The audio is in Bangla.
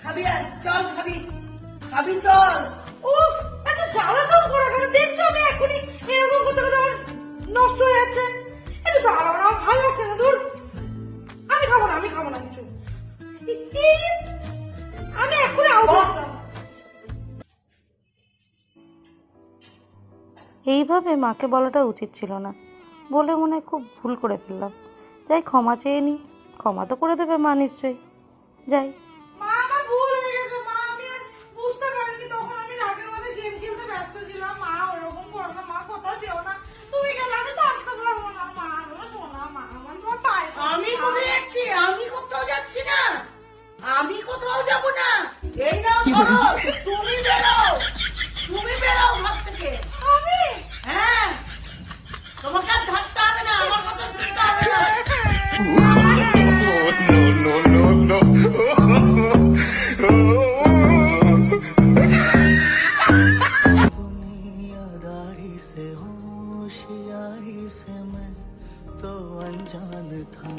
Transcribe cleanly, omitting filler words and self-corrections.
খাবি আর চল খাবি খাবি চল। উফ, এত জ্বালা দাও করে কেন? দেখছো আমি এখনই এরকম করতে করতে আমার নষ্ট হয়ে যাচ্ছে। একটু দাঁড়াও না, আমার ভালো লাগছে না। দূর, আমি খাবো না, আমি খাবো না কিছু। আমি এখনই আউট করতাম। এইভাবে মাকে বলাটা উচিত ছিল না বলে মনে হয় খুব ভুল করে ফেললাম। যাই ক্ষমা চেয়ে নিই, ক্ষমা তো করে দেবে মা নিশ্চয়ই। যাই। মা, আমার ভুল হয়ে গেছে মা, আমি আর বুঝতে পারিনি, তখন আমি রাগের মধ্যে গেম খেলতে ব্যস্ত ছিলাম। মা ওরকম করো না, মা কথা যেও না, তুমি গেলে আমি থাকতে পারবো না। মা আমার শোনা, মা আমার তোমার পায়ে আমি কোথায় যাচ্ছি? আমি কোথাও যাচ্ছি না, আমি কোথাও যাব না। এই নাও ধরো, তুমি বেরো, তুমি বেরো ঘর থেকে। আমি হ্যাঁ, তোমাকে আর থাকতে হবে না, আমার কথা শুনতে হবে না। no, no, no, no. दुनियादारी से होशियारी से मैं तो अनजान था।